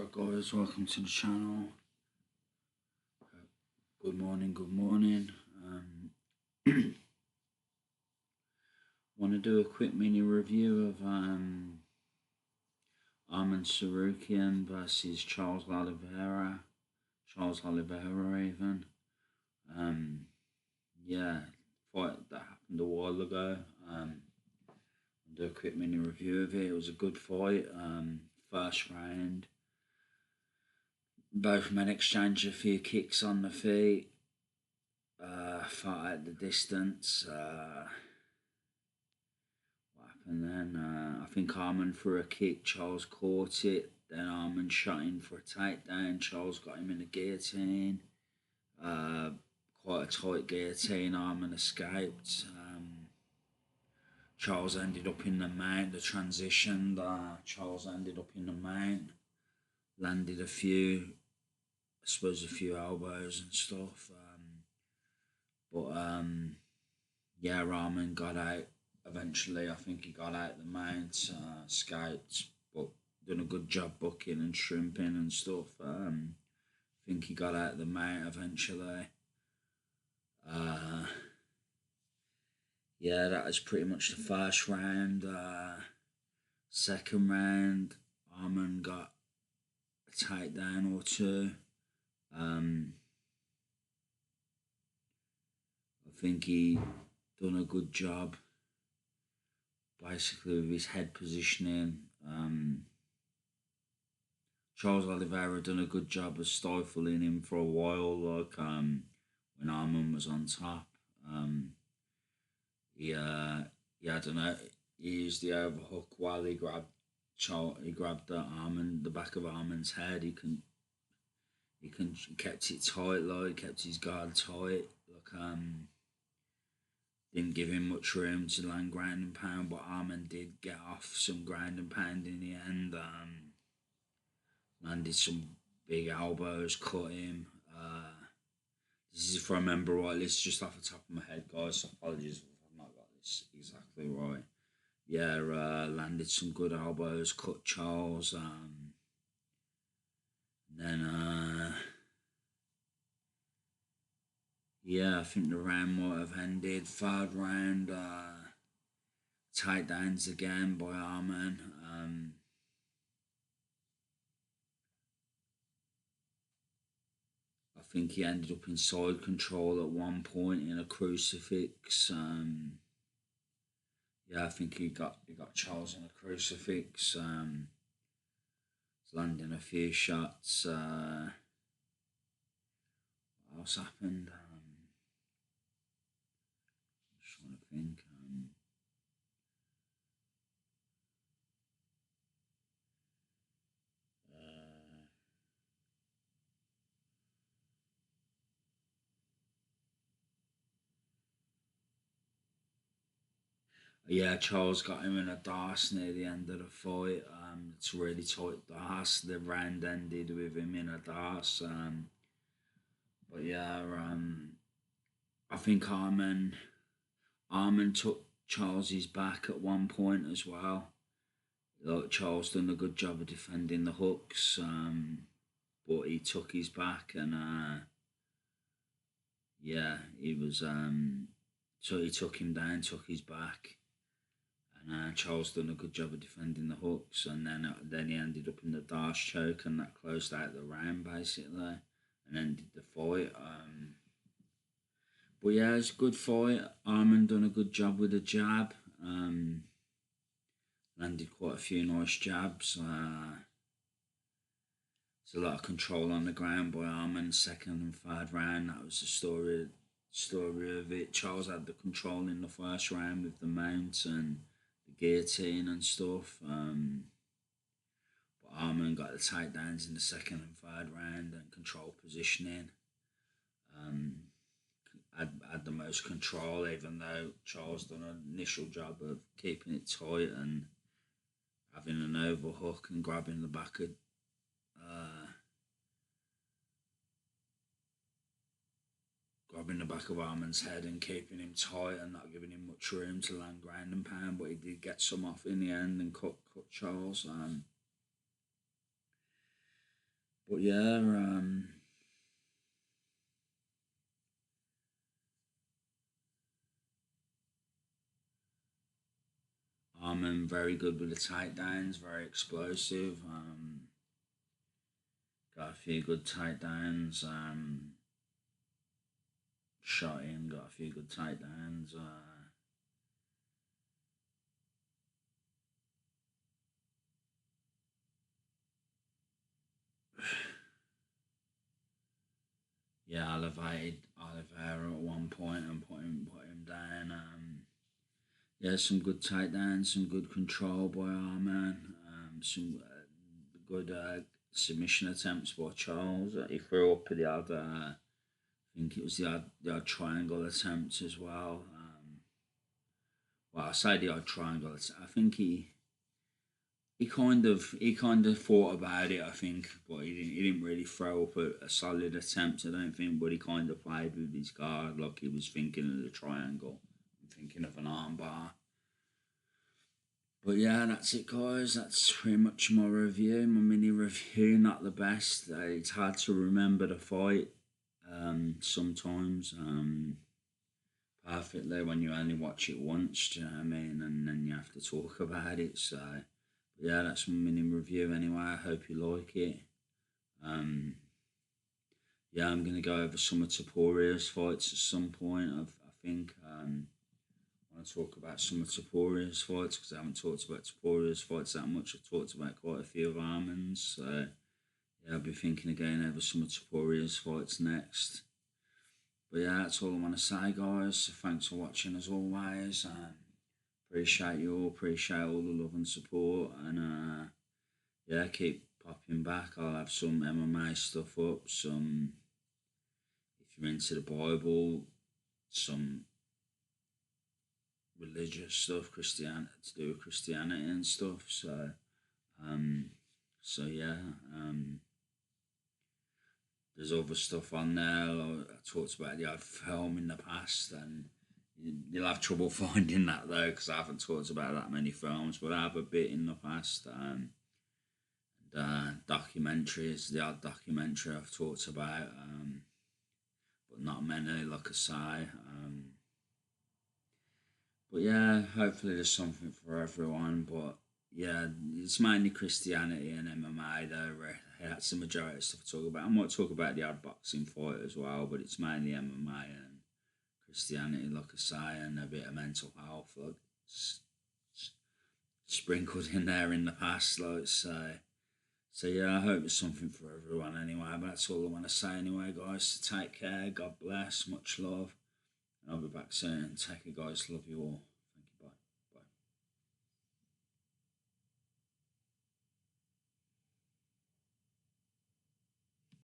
Alright guys, welcome to the channel. Good morning. Want to do a quick mini review of Arman Tsarukyan versus Charles Oliveira even. Yeah, fight that happened a while ago. I'll do a quick mini review of it. It was a good fight. First round, both men exchanged a few kicks on the feet. Fought at the distance. What happened then? I think Arman threw a kick, Charles caught it, then Arman shot in for a takedown, Charles got him in a guillotine. Quite a tight guillotine, Arman escaped. Charles ended up in the mount, the transition, Charles ended up in the mount, landed a few elbows and stuff. Yeah, Arman got out eventually. I think he got out the mount, escaped, but done a good job bucking and shrimping and stuff. I think he got out the mount eventually. Yeah, that was pretty much the first round. Second round, Arman got a takedown or two. I think he done a good job basically with his head positioning. Charles Oliveira done a good job of stifling him for a while, like when Arman was on top. I don't know, he used the overhook while he grabbed the back of Arman's head. He kept it tight, like kept his guard tight. Didn't give him much room to land ground and pound, but Arman did get off some ground and pound in the end. Landed some big elbows, cut him. This is, if I remember right, this is just off the top of my head, guys, so apologies if I've not got this exactly right. Yeah, landed some good elbows, cut Charles. Yeah, I think the round might have ended. Third round, takedowns again by Arman. I think he ended up in side control at one point in a crucifix. Yeah, I think he got Charles in a crucifix. Landing a few shots. What else happened? Just trying to think. Yeah, Charles got him in a darce near the end of the fight. It's a really tight darce. The round ended with him in a darce. But yeah, I think Arman took Charles's back at one point as well. Like, Charles done a good job of defending the hooks, but he took his back, and yeah, he was so he took him down, took his back. And Charles done a good job of defending the hooks, and then he ended up in the darce choke, and that closed out the round basically, and ended the fight. But yeah, it's a good fight. Arman done a good job with the jab. Landed quite a few nice jabs. There's a lot of control on the ground by Arman. Second and third round, that was the story of it. Charles had the control in the first round with the mount and the guillotine and stuff. But Arman got the takedowns in the second and third round and control positioning. Had the most control, even though Charles done an initial job of keeping it tight and having an overhook and grabbing the back of Arman's head and keeping him tight and not giving him much room to land ground and pound, but he did get some off in the end and cut Charles. But yeah, Arman very good with the takedowns, very explosive. Got a few good takedowns. Shot in, got a few good takedowns. Yeah, elevated Oliveira at one point and put him down. Yeah, some good takedowns, some good control by Arman. Some good submission attempts by Charles. He threw up the odd. I think it was the odd triangle attempt as well. Well, I say the odd triangle. I think he kind of thought about it. I think, but he didn't really throw up a solid attempt. I don't think, but he kind of played with his guard, like he was thinking of the triangle, thinking of an armbar. But yeah, that's it, guys. That's pretty much my review, my mini review. Not the best. It's hard to remember the fight sometimes perfectly when you only watch it once. Do you know what I mean? And then you have to talk about it. So yeah, that's my mini review anyway. I hope you like it. Um, yeah, I'm gonna go over some of Toporia's fights at some point. I think. I want to talk about some of Toporia's fights because I haven't talked about Toporia's fights that much. I've talked about quite a few of Arman's. So yeah, I'll be thinking again over some of Toporia's fights next. But yeah, that's all I want to say, guys. So thanks for watching as always. Appreciate you all. Appreciate all the love and support. And yeah, keep popping back. I'll have some MMA stuff up. Some, if you're into the Bible, some religious stuff, Christianity, to do with Christianity and stuff. Um, so yeah, there's other stuff on there. I talked about the odd film in the past, and you'll have trouble finding that though because I haven't talked about that many films, but I have a bit in the past. Documentaries, the odd documentary I've talked about, but not many, like I say. But yeah, hopefully there's something for everyone. But yeah, it's mainly Christianity and MMA though. That's the majority of stuff I talk about. I might talk about the odd boxing fight as well, but it's mainly MMA and Christianity, like I say, and a bit of mental health, like sprinkled in there in the past, like so. So yeah, I hope there's something for everyone anyway. But that's all I want to say anyway, guys. So take care. God bless. Much love. And I'll be back soon. Take care, guys. Love you all.